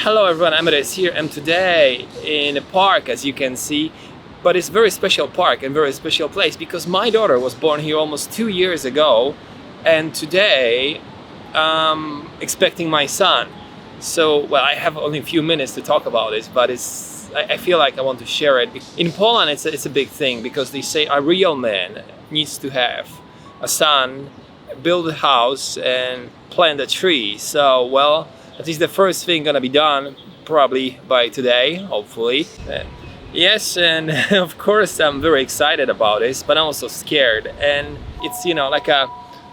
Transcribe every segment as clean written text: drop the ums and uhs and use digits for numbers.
Hello everyone, Amadeus here, and today in a park, as you can see, but it's a very special park and very special place because my daughter was born here almost 2 years ago, and today I'm expecting my son. So, well, I have only a few minutes to talk about this, but I feel like I want to share it. In Poland, it's a big thing because they say a real man needs to have a son, build a house, and plant a tree. So, well, that is the first thing gonna be done probably by today, hopefully. Yes, and of course I'm very excited about this, but I'm also scared. And it's,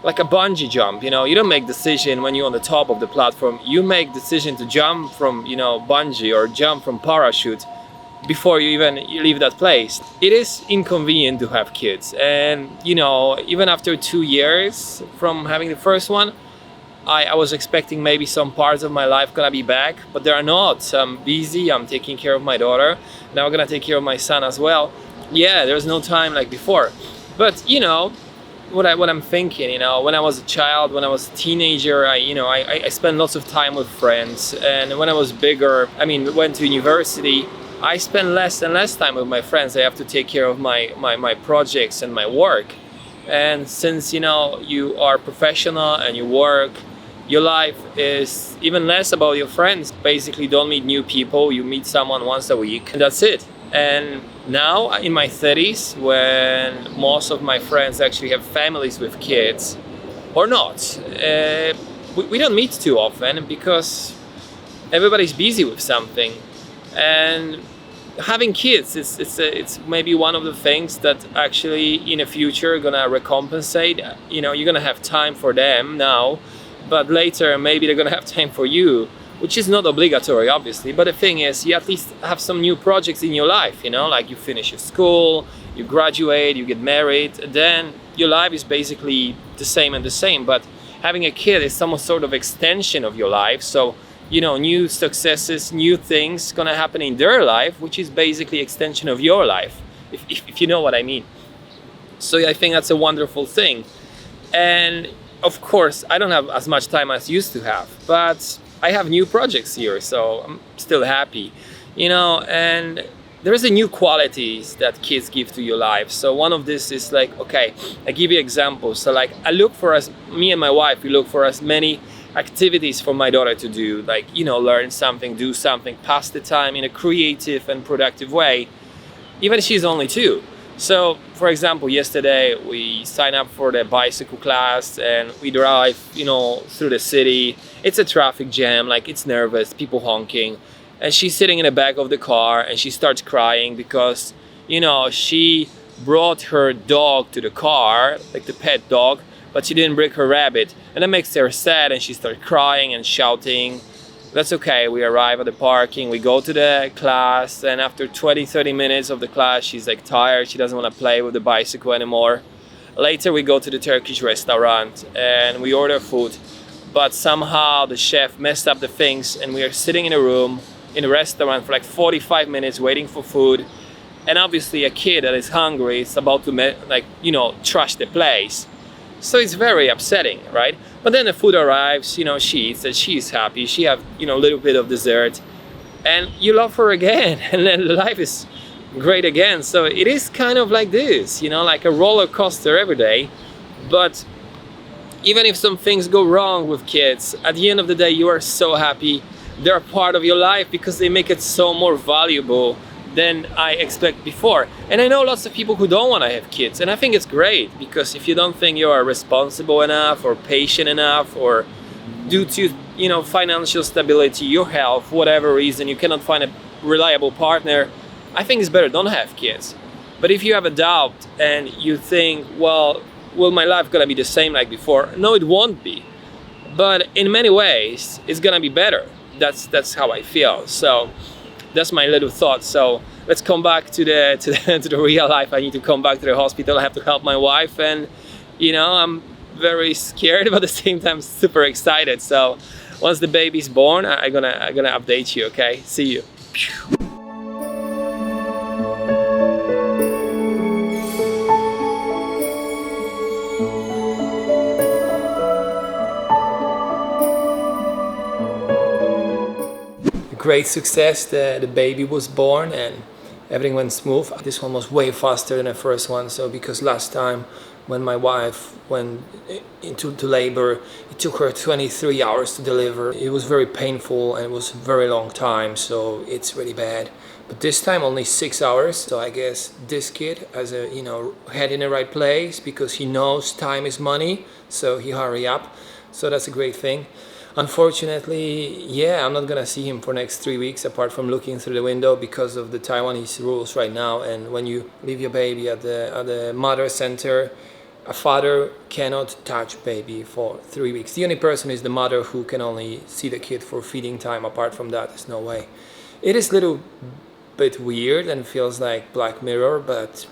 like a bungee jump, you don't make decision when you're on the top of the platform. You make decision to jump from, bungee or jump from parachute before you leave that place. It is inconvenient to have kids, and even after 2 years from having the first one, I was expecting maybe some parts of my life gonna be back, but they're not. I'm busy, I'm taking care of my daughter. Now I'm gonna take care of my son as well. Yeah, there's no time like before. But what I'm thinking, when I was a child, when I was a teenager, I spent lots of time with friends. And when I was bigger, went to university, I spent less and less time with my friends. I have to take care of my projects and my work. And since you are professional and you work, your life is even less about your friends. Basically, don't meet new people. You meet someone once a week, and that's it. And now, in my 30s, when most of my friends actually have families with kids, or not, we don't meet too often because everybody's busy with something. And having kids, it's maybe one of the things that actually in the future gonna recompensate. You're gonna have time for them now, but later maybe they're gonna have time for you, which is not obligatory, obviously. But the thing is, you at least have some new projects in your life, like you finish your school, you graduate, you get married, then your life is basically the same. But having a kid is some sort of extension of your life. So new successes, new things gonna happen in their life, which is basically extension of your life, if you know what I mean. So I think that's a wonderful thing. And of course, I don't have as much time as I used to have, but I have new projects here, so I'm still happy, and there is a new qualities that kids give to your life. So one of this is like, okay, I give you examples. So like me and my wife, we look for as many activities for my daughter to do, like learn something, do something, pass the time in a creative and productive way, even if she's only 2. So for example, yesterday we signed up for the bicycle class and we drive through the city. It's a traffic jam, like it's nervous, people honking, and she's sitting in the back of the car and she starts crying because she brought her dog to the car, like the pet dog, but she didn't bring her rabbit, and that makes her sad, and she started crying and shouting. That's okay, we arrive at the parking, we go to the class, and after 20-30 minutes of the class, she's like tired, she doesn't want to play with the bicycle anymore. Later we go to the Turkish restaurant and we order food, but somehow the chef messed up the things, and we are sitting in a room in a restaurant for like 45 minutes waiting for food, and obviously a kid that is hungry is about to trash the place. So it's very upsetting, right? But then the food arrives, she eats and she's happy. She have, a little bit of dessert, and you love her again, and then life is great again. So it is kind of like this, like a roller coaster every day. But even if some things go wrong with kids, at the end of the day, you are so happy. They're part of your life because they make it so more valuable than I expect before. And I know lots of people who don't want to have kids, and I think it's great, because if you don't think you are responsible enough or patient enough, or due to financial stability, your health, whatever reason, you cannot find a reliable partner, I think it's better don't have kids. But if you have a doubt and you think, well, will my life gonna be the same like before? No, it won't be, but in many ways it's gonna be better. That's how I feel. So that's my little thought. So let's come back to the real life. I need to come back to the hospital. I have to help my wife, and I'm very scared, but at the same time super excited. So once the baby's born, I'm gonna update you. Okay, see you. great success. The baby was born and everything went smooth. This one was way faster than the first one. So because last time when my wife went into labor, it took her 23 hours to deliver. It was very painful and it was a very long time, so it's really bad. But this time only 6 hours. So I guess this kid has a head in the right place because he knows time is money, so he hurry up. So that's a great thing. Unfortunately, yeah, I'm not gonna see him for next 3 weeks apart from looking through the window because of the Taiwanese rules right now. And when you leave your baby at the mother center, a father cannot touch baby for 3 weeks. The only person is the mother who can only see the kid for feeding time. Apart from that, there's no way. It is a little bit weird and feels like Black Mirror, but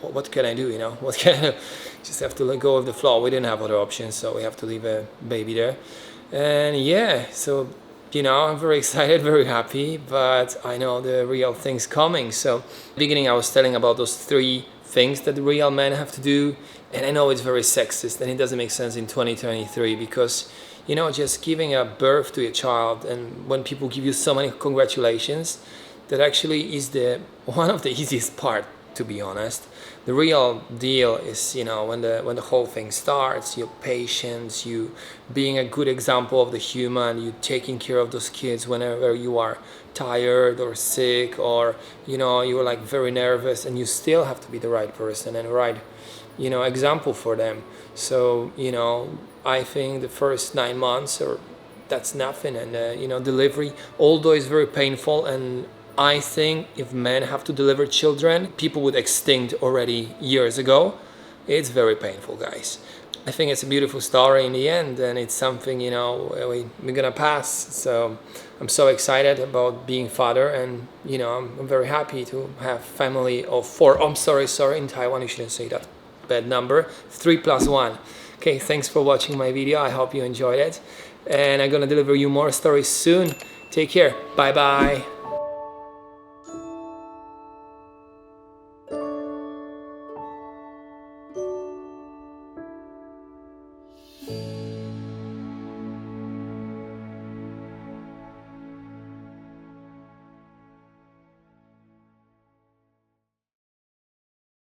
what can I do, What can I do? Just have to let go of the floor. We didn't have other options, so we have to leave a baby there. And yeah, so, I'm very excited, very happy, but I know the real thing's coming. So, at the beginning I was telling about those 3 things that the real men have to do, and I know it's very sexist and it doesn't make sense in 2023 because, just giving a birth to a child, and when people give you so many congratulations, that actually is one of the easiest part, to be honest. The real deal is, when the whole thing starts, your patience, you being a good example of the human, you taking care of those kids whenever you are tired or sick or, you're like very nervous, and you still have to be the right person and right, example for them. So, I think the first 9 months, that's nothing. And, delivery, although it's very painful, and I think if men have to deliver children, people would extinct already years ago. It's very painful, guys. I think it's a beautiful story in the end, and it's something, we're gonna pass. So I'm so excited about being father, and, I'm very happy to have family of 4. I'm sorry, in Taiwan, you shouldn't say that bad number. 3 + 1. Okay, thanks for watching my video. I hope you enjoyed it. And I'm gonna deliver you more stories soon. Take care. Bye-bye.